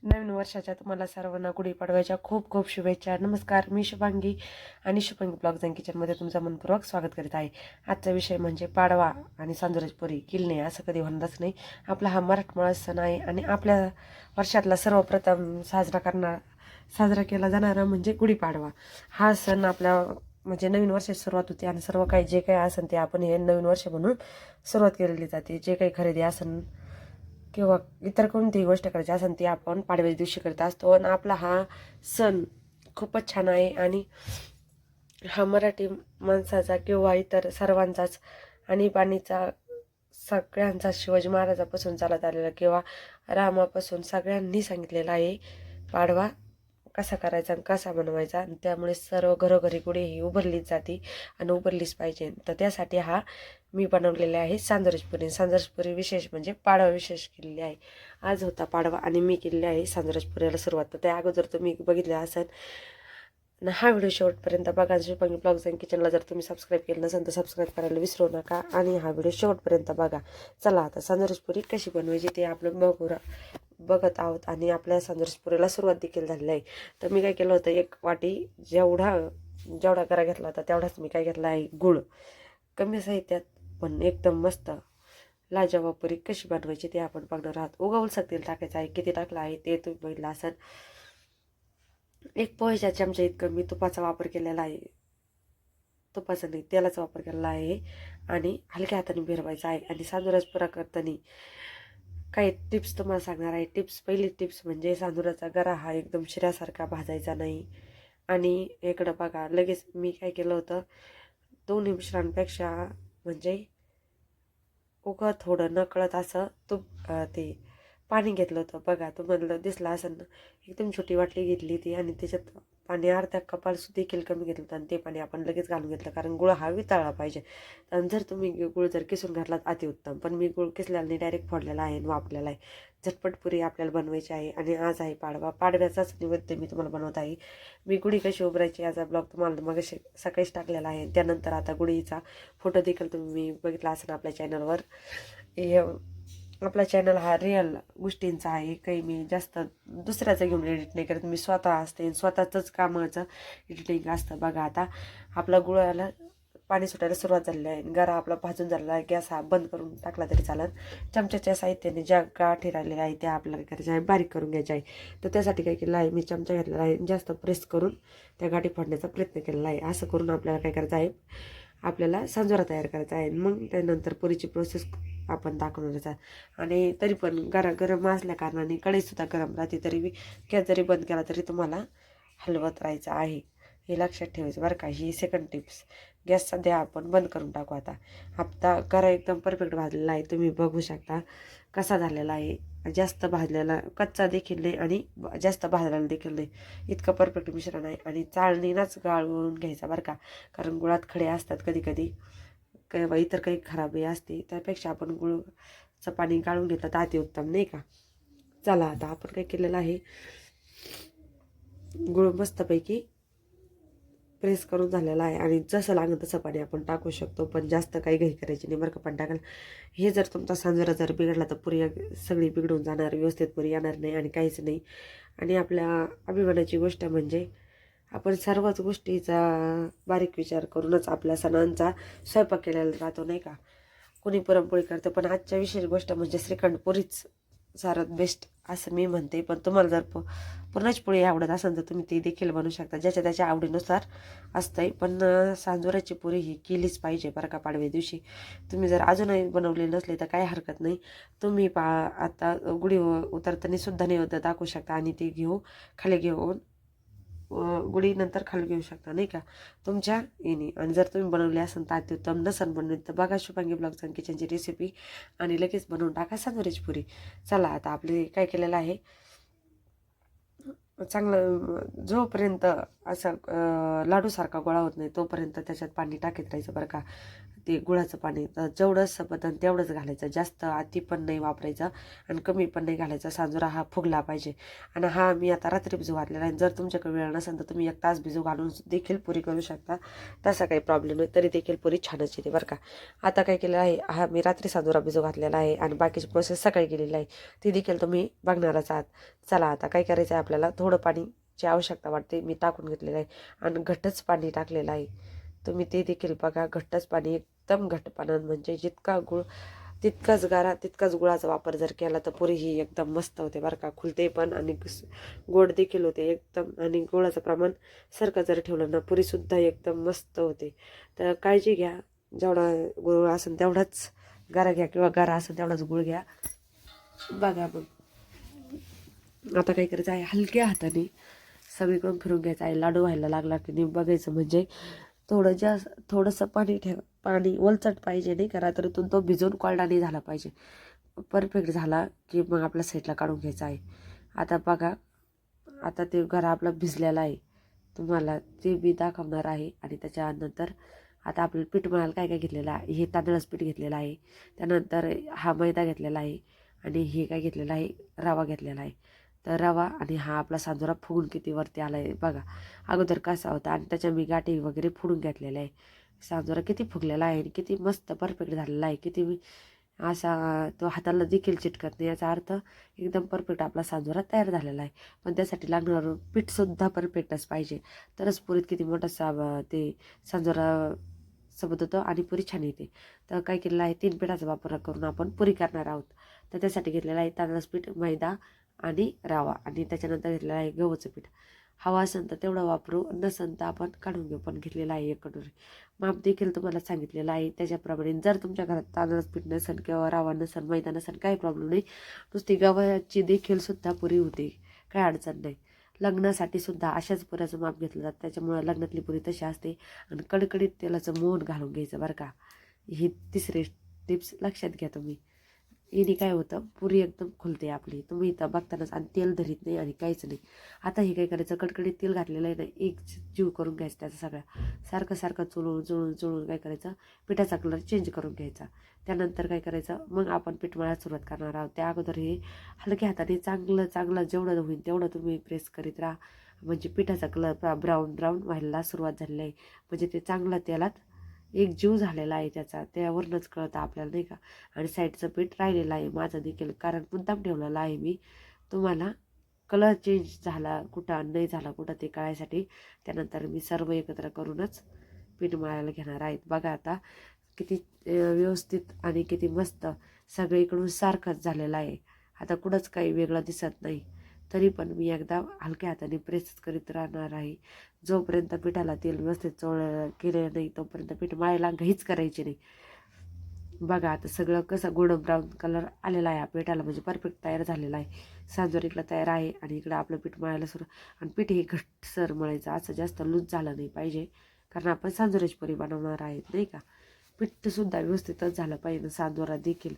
नवीन वर्षाच्या तुम्हाला सर्वांना गुढीपाडव्याच्या खूप खूप शुभेच्छा. नमस्कार, मी शुभांगी आणि शुभांगी ब्लॉग्स अँड किचनमध्ये तुमचं मनपूर्वक स्वागत करीत आहे. आजचा विषय म्हणजे पाडवा आणि सांजोराजपुरी किल्ले. असं कधी होणारच नाही. आपला हा मराठमोळा सण आहे आणि आपल्या वर्षातला सर्वप्रथम साजरा केला जाणारा म्हणजे गुढीपाडवा. हा सण आपल्या म्हणजे नवीन वर्षाची सुरुवात होते आणि सर्व काही जे काही असेल ते आपण हे नवीन वर्ष म्हणून सुरुवात केलेली जाते. जे काही खरेदी असेल किंवा इतर कोणतीही गोष्ट करायची असेल ती आपण पाडव्याच्या दिवशी करत असतो. आणि आपला हा सण खूपच छान आहे आणि हा मराठी माणसाचा किंवा इतर सर्वांचाच आणीबाणीचा सगळ्यांचा शिवाजी महाराजापासून चालत आलेला किंवा रामापासून सगळ्यांनी सांगितलेला आहे पाडवा कसा करायचा आणि कसा बनवायचा. आणि त्यामुळे सर्व घरोघरी गुढी ही उभारलीच जाते आणि उभारलीच पाहिजे. तर त्यासाठी हा मी बनवलेले आहे सांजोराजपुरी. सांजोराजपुरी विशेष म्हणजे पाडवा विशेष केलेली आहे. आज होता पाडवा आणि मी केलेली आहे सांजोराजपुरीला सुरुवात. तर त्या अगोदर तुम्ही बघितलं असेल आणि हा व्हिडिओ शेवटपर्यंत बघा. शुभांगी ब्लॉग्स अँड किचनला जर तुम्ही सबस्क्राईब केलं नसेल तर सबस्क्राईब करायला विसरू नका आणि हा व्हिडिओ शेवटपर्यंत बघा. चला आता सांजोराजपुरी कशी बनवायची ते आपलं बघत आहोत आणि आपल्या सांजोराजपुरीला सुरुवात देखील झालेली आहे. तर मी काय केलं होतं, एक वाटी जेवढा गरा घेतला होता तेवढाच मी काय घेतला आहे गुळ. कमी साहित्यात पण एकदम मस्त लाजवाब पुरी कशी बनवायची ते आपण बघणार आहोत. उगवसर तेल टाकायचं आहे. किती टाकलं आहे ते तुम्ही बघितलं असेल. एक पोहेच्या चमचा इतकं मी तुपाचा वापर केलेला आहे. तुपाचा नाही, तेलाचा वापर केलेला आहे आणि हलक्या हाताने फिरवायचा आहे. आणि सांजोराजपुरा करताना काही टिप्स तुम्हाला सांगणार आहे. पहिली टिप्स म्हणजे सांजोराचा गरा हा एकदम शिऱ्यासारखा भाजायचा नाही. आणि इकडं बघा, लगेच मी काय केलं होतं, दोन्ही मिश्रांपेक्षा म्हणजे उगं थोडं नकळत असं ते पाणी घेतलं होतं. बघा तुम्हाला दिसलं असं ना, एकदम छोटी बाटली घेतली ती आणि त्याच्यात पाणी अर्ध्या कपाल देखील कमी घेतलं होतं आणि ते पाणी आपण लगेच घालून घेतलं, कारण गुळ हा वितळला पाहिजे. आणि जर तुम्ही गुळ जर किसून घातलात अतिउत्तम, पण मी गुळ किसलेला नाही, डायरेक्ट फोडलेला आहे आणि वापरलेला आहे. झटपट पुरी आपल्याला बनवायची आहे आणि आज आहे पाडवा. पाडव्याचाच निवेद्य मी तुम्हाला बनवत आहे. मी गुढी कशी उभारायची याचा ब्लॉग तुम्हाला मग सकाळीच टाकलेला आहे. त्यानंतर आता गुढीचा फोटो देखील तुम्ही बघितला असेल आपल्या चॅनलवर. हे आपला चॅनल हा रिअल गोष्टींचा आहे. काही मी जास्त दुसऱ्याचं घेऊन एडिट नाही करत. मी स्वतः असते, स्वतःचंच कामाचं एडिटिंग असतं. बघा आता आपला गुळाला पाणी सुटायला सुरुवात झालेली आहे. गरा आपला भाजून झालेला आहे. गॅस हा बंद करून टाकला तरी चालत. चमच्याच्या साहित्याने ज्या गाठी राहिलेल्या आहे त्या आपल्याला करायच्या आहे, बारीक करून घ्यायच्या आहे. तर त्यासाठी काय केलं आहे, मी चमचा घेतलेला आहे, जास्त प्रेस करून त्या गाठी फोडण्याचा प्रयत्न केलेला आहे. असं करून आपल्याला काय करायचं आहे, आपल्याला सांजोरा तयार करायचा आहे. मग त्यानंतर पुरीची प्रोसेस आपण दाखवणारच आहे. आणि तरी पण गरम असल्या कारणाने कढईसुद्धा गरम राहते. तरी गॅस जरी बंद केला तरी तुम्हाला हलवत राहायचं आहे. हे लक्षात ठेवायचं बरं का. ही सेकंड टिप्स. गॅस सध्या आपण बंद करून टाकू. आता गरा एकदम परफेक्ट भाजलेला आहे. तुम्ही बघू शकता कसा झालेला आहे. जास्त भाजलेला कच्चा देखील नाही आणि जास्त भाजलेला देखील नाही. इतकं परफेक्ट मिश्रण आहे. आणि चाळणीनंच गाळून घ्यायचा बरं का, कारण गुळात खडे असतात कधी कधी किंवा इतर काही खराबी असते. त्यापेक्षा आपण गुळचं पाणी गाळून घेतलं तर अतिउत्तम, नाही का. चला आता आपण काय केलेलं आहे, गुळ मस्तपैकी प्रेस करून झालेला आहे आणि जसं लागेल तसं पाणी आपण टाकू शकतो. पण जास्त काही घाई करायची नाही बरं का. पण टाकायला हे जर तुमचा सांजोरा जर बिघडला तर पुरी सगळी बिघडून जाणार, व्यवस्थित पुरी येणार नाही आणि काहीच नाही. आणि आपल्या अभिमानाची गोष्ट म्हणजे आपण सर्वच गोष्टीचा बारीक विचार करूनच आपल्या सणांचा स्वयंपाक केलेला राहतो, नाही का. कोणी पुरणपोळी करतं, पण आजच्या विशेष गोष्ट म्हणजे श्रीखंड पुरीच सर्वात बेस्ट असं मी म्हणते. पण तुम्हाला जर पुरणाची पोळी आवडत असेल तर तुम्ही ती देखील बनवू शकता, ज्याच्या त्याच्या आवडीनुसार असतंय. पण सांजोराची पुरी ही केलीच पाहिजे बरं का पाडव्या दिवशी. तुम्ही जर अजूनही बनवले नसले तर काही हरकत नाही. तुम्ही आता गुढी उतरताना सुद्धा नैवेद्य दाखवू शकता आणि ती खाली घेऊन गुढी नंतर खाली घेऊ शकता, नाही का, तुमच्या येणे. आणि जर तुम्ही बनवले असेल तर अत्युत्तम, नसन बनवले तर बघा शुभांगी ब्लॉग्स अँड किचनची रेसिपी आणि लगेच बनवून टाका सांजोराची पुरी. चला आता आपले काय केलेलं आहे, चांगलं जोपर्यंत असं लाडूसारखा गोळा होत नाही तोपर्यंत त्याच्यात पाणी टाकीत राहायचं बरं का. ते गुळाचं पाणी. तर जेवढं संपतं तेवढंच घालायचं, जास्त अति पण नाही वापरायचं आणि कमी पण नाही घालायचा. सांजोरा हा फुगला पाहिजे. आणि हा मी आता रात्री भिजू घातलेला आहे. जर तुमच्याकडे वेळ नसेल तर तुम्ही 1 तास भिजू घालून देखील पुरी करू शकता, तसा काही प्रॉब्लेम नाही, तरी देखील पुरी छानच येते बरं का. आता काय केलं आहे, हा मी रात्री सांजोरा भिजू घातलेला आहे आणि बाकीची प्रोसेस सकाळी केलेली आहे, ती देखील तुम्ही बघणारच आहात. चला आता काय करायचं आहे, आपल्याला थोडं पाणीची आवश्यकता वाटते, मी टाकून घेतलेलं आहे आणि घट्टच पाणी टाकलेलं आहे. तुम्ही ते देखील बघा, घट्टच पाणी, एकदम घट्ट पाण्यानं, म्हणजे जितका गुळ तितकाच गारा तितकाच गुळाचा वापर जर केला तर पुरी ही एकदम मस्त होते बरं का. खुलते पण आणि गोड देखील होते एकदम. आणि गुळाचं प्रमाण सारखं जर ठेवलं ना, पुरीसुद्धा एकदम मस्त होते. तर काळजी घ्या, जेवढा गुळ असेल तेवढाच गारा घ्या, किंवा गारा असेल तेवढाच गुळ घ्या. बघा मग आता काय करायचं आहे, हलक्या हाताने सगळीकडून फिरून घ्यायचं आहे. लाडू व्हायला लागला की नाही बघायचं, म्हणजे थोडंसं पाणी ठेवा. पाणी ओलचट पाहिजे, नाही का, रात्रीतून तो भिजून कोरडा नाही झाला पाहिजे. परफेक्ट झाला की मग आपल्या साईडला काढून घ्यायचा आहे. आता बघा, आता ते गरा आपला भिजलेला आहे, तुम्हाला ते मी दाखवणार आहे. आणि त्याच्यानंतर आता आपल्याला पीठ मळायला काय काय घेतलेलं आहे, हे तांदळाचं पीठ घेतलेलं आहे, त्यानंतर हा मैदा घेतलेला आहे, आणि हे काय घेतलेलं आहे, रवा घेतलेला आहे. तर रवा आणि हा आपला सांजोरा फुगून किती वरती आला आहे बघा. अगोदर कसा होता आणि त्याच्या मी गाठी वगैरे फोडून घेतलेल्या आहे. सांजोरा किती फुगलेला आहे आणि किती मस्त परफेक्ट झालेला आहे. किती असा तो हाताला देखील चिटकत नाही, याचा अर्थ एकदम परफेक्ट आपला सांजोरा तयार झालेला आहे. पण त्यासाठी लागणारं पीठसुद्धा परफेक्टच पाहिजे, तरच पुरीत किती मोठा ते सांजोरा सोबत होतं आणि पुरी छान येते. तर काय केलेलं आहे, 3 पिठाचा वापर करून आपण पुरी करणार आहोत. तर त्यासाठी घेतलेलं आहे तांदळाचं पीठ, मैदा आणि रवा, आणि त्याच्यानंतर घेतलेलं आहे गव्हाचं पीठ. हवा असेल तर तेवढं वापरू, नसेल तर आपण काढून घेऊ. पण घेतलेलं आहे 1 कटोरी. माप देखील तुम्हाला सांगितलेलं आहे त्याच्याप्रमाणे. जर तुमच्या घरात तांदळाचं पीठ नसेल किंवा रवा नसेल, मैदा नसेल, काही प्रॉब्लेम नाही, नुसती गव्हाची देखील सुद्धा पुरी होते, काही अडचण नाही. लग्नासाठी सुद्धा अशाच पुऱ्याचं माप घेतलं जातं, त्याच्यामुळे लग्नातली पुरी तशी असते. आणि कडकडीत तेलाचं मोहन घालून घ्यायचं बरं का. ही तिसरी टिप्स लक्षात घ्या तुम्ही. याने काय होतं, पुरी एकदम खुलते आपली. तुम्ही इथं बघतानाच, आणि तेल धरीत नाही आणि काहीच नाही. आता हे काय करायचं, कडकडीत तेल घातलेलं आहे ना, एक जीव करून घ्यायचं त्याचा सगळा. सारखं सारखं चुळून काय करायचं, पिठाचा कलर चेंज करून घ्यायचा. त्यानंतर काय करायचं, मग आपण पीठ मळायला सुरुवात करणार आहोत. त्या अगोदर हे हलक्या हाताने चांगलं जेवढं होईल तेवढं तुम्ही प्रेस करीत राहा. म्हणजे पिठाचा कलर ब्राऊन व्हायला सुरुवात झालेली आहे, म्हणजे ते चांगलं तेलात एक जीव झालेला आहे त्याचा, त्यावरूनच कळतं आपल्याला, नाही का. आणि साईडचं पीठ राहिलेलं आहे माझं देखील, कारण मुद्दाम ठेवलेलं आहे मी, तुम्हाला कलर चेंज झाला कुठं नाही झाला कुठं ते कळायसाठी. त्यानंतर मी सर्व एकत्र करूनच पीठ मळायला घेणार आहेत. बघा आता किती व्यवस्थित आणि किती मस्त सगळीकडून सारखंच झालेलं आहे. आता कुठंच काही वेगळं दिसत नाही. तरी पण मी एकदा हलक्या हाताने प्रेस करीत राहणार आहे. जोपर्यंत पिठाला तेल व्यवस्थित केलेलं नाही तोपर्यंत पीठ मळायला घाईच करायची नाही. बघा आता सगळं कसं गोल्डन ब्राऊन कलर आलेला आहे पिठाला, म्हणजे परफेक्ट तयार झालेला आहे. सांजोर इकडं तयार आहे आणि इकडं आपलं पीठ मळायला सुरू. आणि पीठ हे घट्टसर मळायचं, असं जास्त लूज झालं नाही पाहिजे, कारण आपण सांजोराची पुरी बनवणार आहेत, नाही का. पीठसुद्धा व्यवस्थितच झालं पाहिजे. सांजोरा देखील,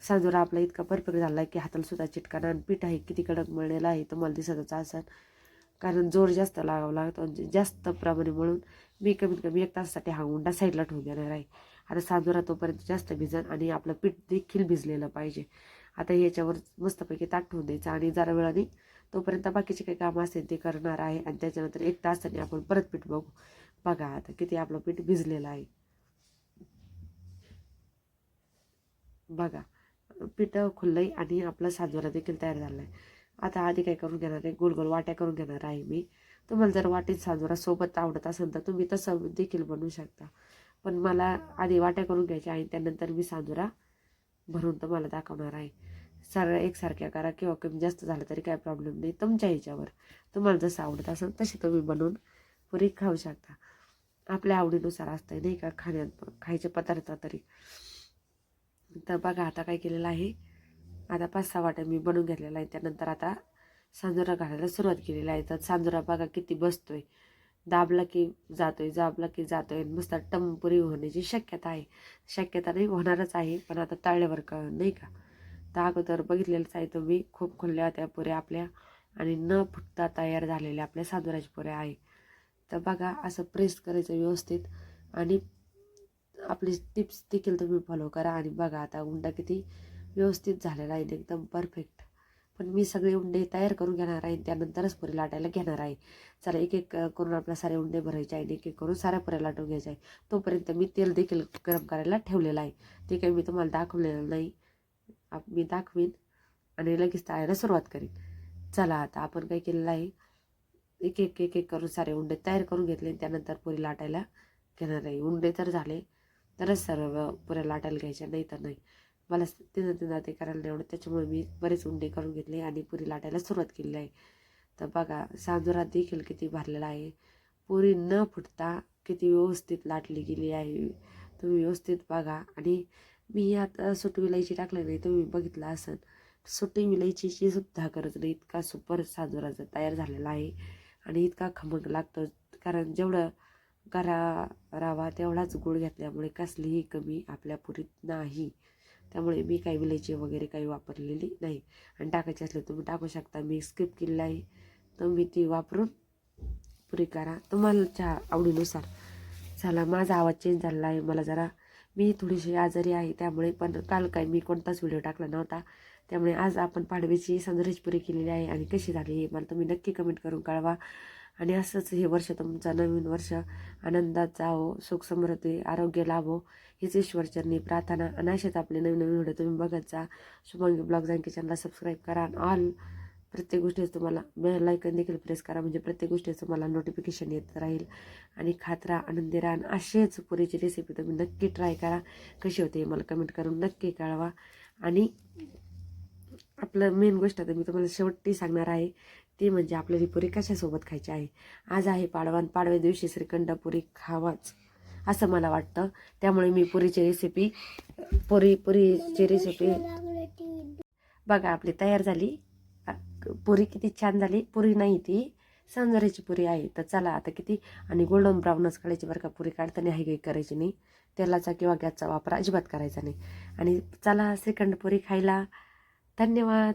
सांजोरा आपला इतका परफेक्ट झाला आहे की हाताला सुद्धा चिटकाना. आणि पीठ आहे किती कडक मळलेलं आहे तुम्हाला दिसतच असेल, कारण जोर जास्त लागावं लागतो. म्हणजे जास्त प्रमाणे म्हणून मी कमीत कमी 1 तासासाठी हा उंडा साईडला ठेवून देणार आहे. आता सांजोरा तोपर्यंत जास्त भिजन आणि आपलं पीठ देखील भिजलेलं पाहिजे. आता याच्यावर मस्तपैकी ताट ठेवून द्यायचं आणि जरा वेळाने तोपर्यंत बाकीचे काही कामं असतील ते करणार आहे. आणि त्याच्यानंतर 1 तासाने आपण परत पीठ बघू. बघा आता किती आपलं पीठ भिजलेलं आहे. बघा पीठ खुललंय आणि आपला सांजोरा देखील तयार झाला आहे. आता आधी काय करून घेणार आहे, गोल गोल वाट्या करून घेणार आहे मी. तुम्हाला जर वाटीत सांजोरा सोबत आवडत असेल तर तुम्ही तसं देखील बनवू शकता, पण मला आधी वाट्या करून घ्यायच्या आहे. त्यानंतर मी सांजोरा भरून तुम्हाला दाखवणार आहे. सगळ्या एकसारख्या करा, किंवा कमी जास्त झालं तरी काय प्रॉब्लेम नाही, तुमच्या ह्याच्यावर. तुम्हाला जसं आवडत असेल तशी तुम्ही बनवून पुरी खाऊ शकता. आपल्या आवडीनुसार असतं, नाही का, खायचे पदार्थ तरी. तर बघा आता काय केलेलं आहे, आता 5-6 वाट्या मी बनवून घेतलेला आहे. त्यानंतर आता सांजोरा घालायला सुरुवात केलेली आहे. तर सांजोरा बघा किती बसतोय, दाबला की जातोय, नुसता टमपुरी होण्याची शक्यता आहे. शक्यता नाही, होणारच आहे, पण आता तळल्यावर नाही का. तर अगोदर बघितलेलंच आहे तुम्ही, खूप खुलल्या त्या पुऱ्या आपल्या, आणि न फुटता तयार झालेल्या आपल्या सांजोराच्या पुऱ्या आहे. तर बघा असं प्रेस करायचं व्यवस्थित, आणि आपली टिप्स देखील तुम्ही फॉलो करा. आणि बघा आता उंडा किती व्यवस्थित झालेला आहे, एकदम परफेक्ट. पण मी सगळे उंडे तयार करून घेणार आहे, त्यानंतरच पुरी लाटायला घेणार आहे. चला एक एक करून आपल्या सारे उंडे भरायचे आहे आणि एक एक करून साऱ्या पुऱ्या लाटून घ्यायच्या आहे. तोपर्यंत मी तेल देखील गरम करायला ठेवलेलं आहे. ते काही मी तुम्हाला दाखवलेलं नाही, मी दाखवीन आणि लगेच तळायला सुरुवात करीन. चला आता आपण काय केलेलं आहे, एक एक एक एक करून सारे उंडे तयार करून घेतले. त्यानंतर पुरी लाटायला घेणार आहे. उंडे तर झाले तरच सर्व पुऱ्या लाटायला घ्यायच्या, नाही तर नाही. मला तिनं ते करायला नाही आवडत, त्याच्यामुळे मी बरेच उंडे करून घेतले आणि पुरी लाटायला सुरुवात केलेली आहे. तर बघा सांजुरात देखील किती भरलेला आहे. पुरी न फुटता किती व्यवस्थित लाटली गेली आहे. तुम्ही व्यवस्थित बघा. आणि मी यात सुटी विलायची टाकली नाही, तुम्ही बघितलं असेल. सुटी विलायचीची सुद्धा गरज नाही, इतका सुपर सांजुराचा तयार झालेला आहे आणि इतका खमंग लागतो. कारण जेवढं रवा तेवढाच गुळ घेतल्यामुळे कसलीही कमी आपल्या पुरीत नाही. त्यामुळे मी काही विलायची वगैरे काही वापरलेली नाही. आणि टाकायची असले तुम्ही टाकू शकता, मी स्किप केलेलं आहे. तुम्ही ती वापरून पुरी करा तुम्हाला आवडीनुसार. चला माझा आवाज चेंज झालेला आहे, मला जरा मी थोडीशी आजारी आहे त्यामुळे. पण काल काय मी कोणताच व्हिडिओ टाकला नव्हता, त्यामुळे आज आपण पाडव्याची सांजुराची पुरी केलेली आहे आणि कशी झाली हे मला तुम्ही नक्की कमेंट करून कळवा. आणि असंच हे वर्ष तुमचं नवीन वर्ष आनंदात जावो, सुख समृद्धी आरोग्य लाभो हीच ईश्वरचरणी प्रार्थना. आणि असेच आपले नवीन नवीन व्हिडिओ तुम्ही बघत जा. शुभांगी ब्लॉग्स अँड किचनला सबस्क्राईब करा. ऑल प्रत्येक गोष्टीच तुम्हाला बेल आयकॉन देखील प्रेस करा, म्हणजे प्रत्येक गोष्टीचं तुम्हाला नोटिफिकेशन येत राहील. आणि खात राहा, आनंदी राहा. आणि असेच पुरीची रेसिपी तुम्ही नक्की ट्राय करा, कशी होते मला कमेंट करून नक्की कळवा. आणि आपलं मेन गोष्ट आता मी तुम्हाला शेवटी सांगणार आहे, ती म्हणजे आपल्याला पुरी कशासोबत खायची आहे. आज आहे पाडवा, पाडव्या दिवशी श्रीखंड पुरी खावाच असं मला वाटतं. त्यामुळे मी पुरीची रेसिपी पुरीची रेसिपी बघा आपली तयार झाली. पुरी किती छान झाली. पुरी नाही ती सांजराची पुरी आहे. तर चला आता किती आणि गोल्डन ब्राऊनच काढायची बरं का. पुरी काढताना काही करायची नाही, तेलाचा किंवा गॅसचा वापर अजिबात करायचा नाही. आणि चला श्रीखंड पुरी खायला. धन्यवाद.